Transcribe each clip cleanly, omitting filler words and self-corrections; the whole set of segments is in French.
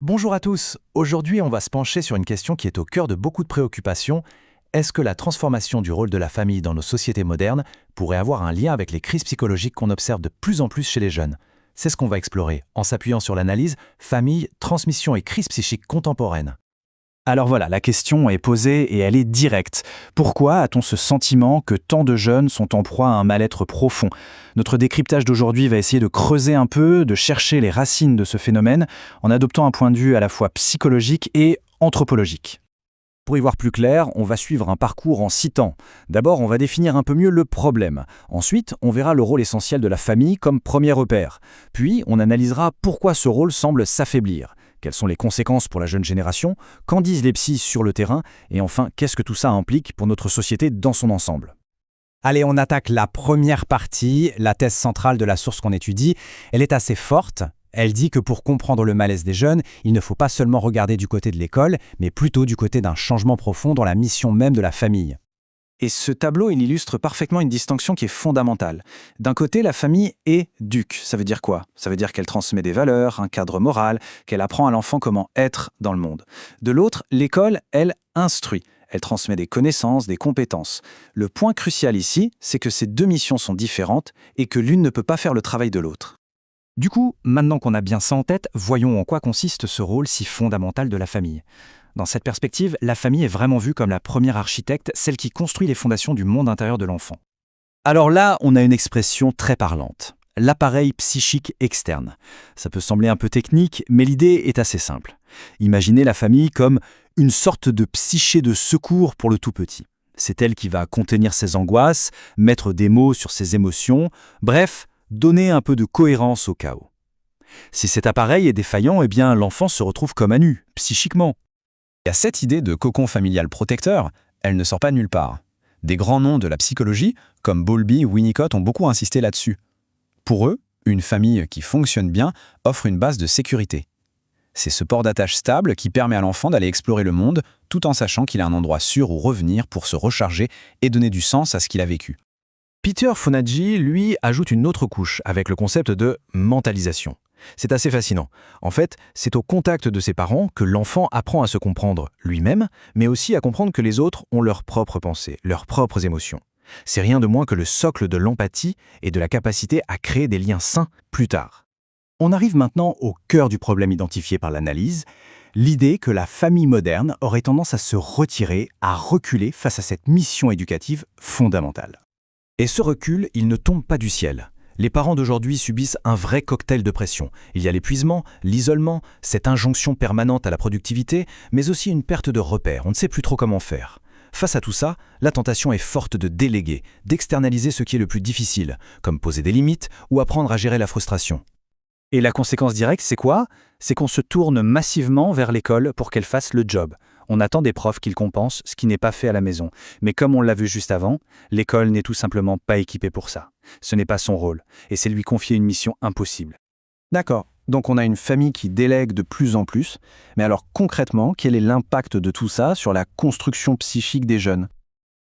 Bonjour à tous, aujourd'hui on va se pencher sur une question qui est au cœur de beaucoup de préoccupations. Est-ce que la transformation du rôle de la famille dans nos sociétés modernes pourrait avoir un lien avec les crises psychologiques qu'on observe de plus en plus chez les jeunes? C'est ce qu'on va explorer en s'appuyant sur l'analyse famille, transmission et crise psychique contemporaine. Alors voilà, la question est posée et elle est directe. Pourquoi a-t-on ce sentiment que tant de jeunes sont en proie à un mal-être profond? Notre décryptage d'aujourd'hui va essayer de creuser un peu, de chercher les racines de ce phénomène, en adoptant un point de vue à la fois psychologique et anthropologique. Pour y voir plus clair, on va suivre un parcours en 6 temps. D'abord, on va définir un peu mieux le problème. Ensuite, on verra le rôle essentiel de la famille comme premier repère. Puis, on analysera pourquoi ce rôle semble s'affaiblir. Quelles sont les conséquences pour la jeune génération? Qu'en disent les psys sur le terrain? Et enfin, qu'est-ce que tout ça implique pour notre société dans son ensemble? Allez, on attaque la première partie, la thèse centrale de la source qu'on étudie. Elle est assez forte. Elle dit que pour comprendre le malaise des jeunes, il ne faut pas seulement regarder du côté de l'école, mais plutôt du côté d'un changement profond dans la mission même de la famille. Et ce tableau, il illustre parfaitement une distinction qui est fondamentale. D'un côté, la famille éduque. Ça veut dire quoi? Ça veut dire qu'elle transmet des valeurs, un cadre moral, qu'elle apprend à l'enfant comment être dans le monde. De l'autre, l'école, elle, instruit. Elle transmet des connaissances, des compétences. Le point crucial ici, c'est que ces deux missions sont différentes et que l'une ne peut pas faire le travail de l'autre. Du coup, maintenant qu'on a bien ça en tête, voyons en quoi consiste ce rôle si fondamental de la famille. Dans cette perspective, la famille est vraiment vue comme la première architecte, celle qui construit les fondations du monde intérieur de l'enfant. Alors là, on a une expression très parlante. L'appareil psychique externe. Ça peut sembler un peu technique, mais l'idée est assez simple. Imaginez la famille comme une sorte de psyché de secours pour le tout petit. C'est elle qui va contenir ses angoisses, mettre des mots sur ses émotions, bref, donner un peu de cohérence au chaos. Si cet appareil est défaillant, eh bien l'enfant se retrouve comme à nu, psychiquement. Il y a cette idée de cocon familial protecteur, elle ne sort pas de nulle part. Des grands noms de la psychologie, comme Bowlby ou Winnicott, ont beaucoup insisté là-dessus. Pour eux, une famille qui fonctionne bien offre une base de sécurité. C'est ce port d'attache stable qui permet à l'enfant d'aller explorer le monde tout en sachant qu'il a un endroit sûr où revenir pour se recharger et donner du sens à ce qu'il a vécu. Peter Fonagy, lui, ajoute une autre couche avec le concept de mentalisation. C'est assez fascinant. En fait, c'est au contact de ses parents que l'enfant apprend à se comprendre lui-même, mais aussi à comprendre que les autres ont leurs propres pensées, leurs propres émotions. C'est rien de moins que le socle de l'empathie et de la capacité à créer des liens sains plus tard. On arrive maintenant au cœur du problème identifié par l'analyse, l'idée que la famille moderne aurait tendance à se retirer, à reculer face à cette mission éducative fondamentale. Et ce recul, il ne tombe pas du ciel. Les parents d'aujourd'hui subissent un vrai cocktail de pression. Il y a l'épuisement, l'isolement, cette injonction permanente à la productivité, mais aussi une perte de repères. On ne sait plus trop comment faire. Face à tout ça, la tentation est forte de déléguer, d'externaliser ce qui est le plus difficile, comme poser des limites ou apprendre à gérer la frustration. Et la conséquence directe, c'est quoi? C'est qu'on se tourne massivement vers l'école pour qu'elle fasse le job. On attend des profs qu'ils compensent ce qui n'est pas fait à la maison. Mais comme on l'a vu juste avant, l'école n'est tout simplement pas équipée pour ça. Ce n'est pas son rôle, et c'est lui confier une mission impossible. D'accord, donc on a une famille qui délègue de plus en plus, mais alors concrètement, quel est l'impact de tout ça sur la construction psychique des jeunes?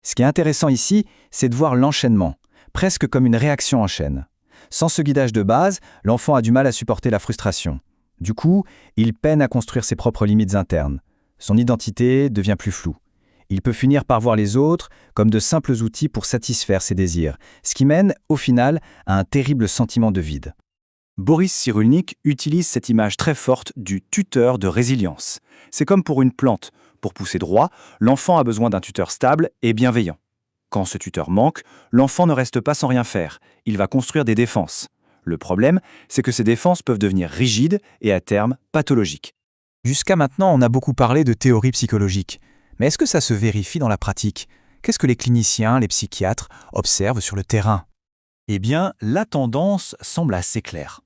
Ce qui est intéressant ici, c'est de voir l'enchaînement, presque comme une réaction en chaîne. Sans ce guidage de base, l'enfant a du mal à supporter la frustration. Du coup, il peine à construire ses propres limites internes. Son identité devient plus floue. Il peut finir par voir les autres comme de simples outils pour satisfaire ses désirs, ce qui mène, au final, à un terrible sentiment de vide. Boris Cyrulnik utilise cette image très forte du tuteur de résilience. C'est comme pour une plante. Pour pousser droit, l'enfant a besoin d'un tuteur stable et bienveillant. Quand ce tuteur manque, l'enfant ne reste pas sans rien faire. Il va construire des défenses. Le problème, c'est que ces défenses peuvent devenir rigides et à terme pathologiques. Jusqu'à maintenant, on a beaucoup parlé de théorie psychologique. Mais est-ce que ça se vérifie dans la pratique? Qu'est-ce que les cliniciens, les psychiatres observent sur le terrain? Eh bien, la tendance semble assez claire.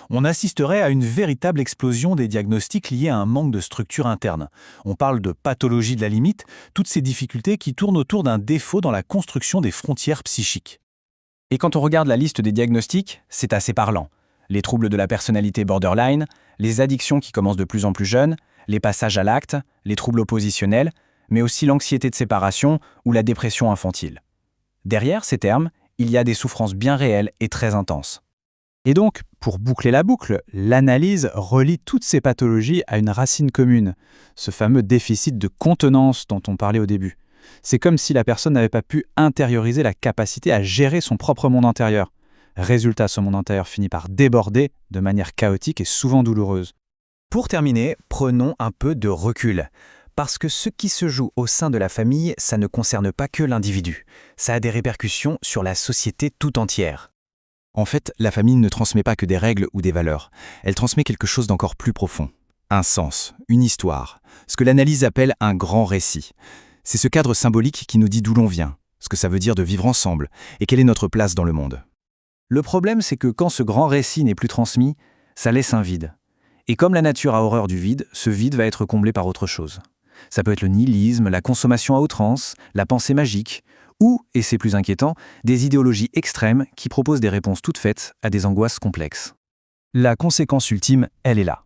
On assisterait à une véritable explosion des diagnostics liés à un manque de structure interne. On parle de pathologie de la limite, toutes ces difficultés qui tournent autour d'un défaut dans la construction des frontières psychiques. Et quand on regarde la liste des diagnostics, c'est assez parlant. Les troubles de la personnalité borderline, les addictions qui commencent de plus en plus jeunes, les passages à l'acte, les troubles oppositionnels, mais aussi l'anxiété de séparation ou la dépression infantile. Derrière ces termes, il y a des souffrances bien réelles et très intenses. Et donc, Pour boucler la boucle, l'analyse relie toutes ces pathologies à une racine commune, ce fameux déficit de contenance dont on parlait au début. C'est comme si la personne n'avait pas pu intérioriser la capacité à gérer son propre monde intérieur. Résultat, ce monde intérieur finit par déborder de manière chaotique et souvent douloureuse. Pour terminer, prenons un peu de recul. Parce que ce qui se joue au sein de la famille, ça ne concerne pas que l'individu. Ça a des répercussions sur la société tout entière. En fait, la famille ne transmet pas que des règles ou des valeurs. Elle transmet quelque chose d'encore plus profond. Un sens, une histoire, ce que l'analyse appelle un grand récit. C'est ce cadre symbolique qui nous dit d'où l'on vient, ce que ça veut dire de vivre ensemble, et quelle est notre place dans le monde. Le problème, c'est que quand ce grand récit n'est plus transmis, ça laisse un vide. Et comme la nature a horreur du vide, ce vide va être comblé par autre chose. Ça peut être le nihilisme, la consommation à outrance, la pensée magique, ou, et c'est plus inquiétant, des idéologies extrêmes qui proposent des réponses toutes faites à des angoisses complexes. La conséquence ultime, elle est là.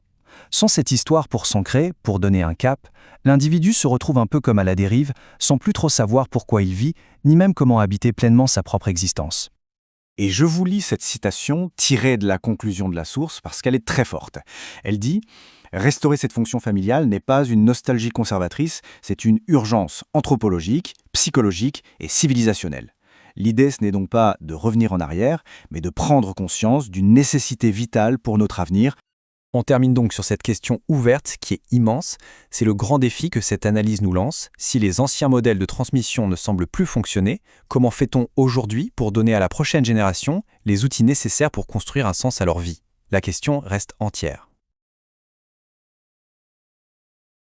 Sans cette histoire pour s'ancrer, pour donner un cap, l'individu se retrouve un peu comme à la dérive, sans plus trop savoir pourquoi il vit, ni même comment habiter pleinement sa propre existence. Et je vous lis cette citation tirée de la conclusion de la source parce qu'elle est très forte. Elle dit « Restaurer cette fonction familiale n'est pas une nostalgie conservatrice, c'est une urgence anthropologique, psychologique et civilisationnelle. L'idée, ce n'est donc pas de revenir en arrière, mais de prendre conscience d'une nécessité vitale pour notre avenir. » On termine donc sur cette question ouverte qui est immense. C'est le grand défi que cette analyse nous lance. Si les anciens modèles de transmission ne semblent plus fonctionner, comment fait-on aujourd'hui pour donner à la prochaine génération les outils nécessaires pour construire un sens à leur vie ? La question reste entière.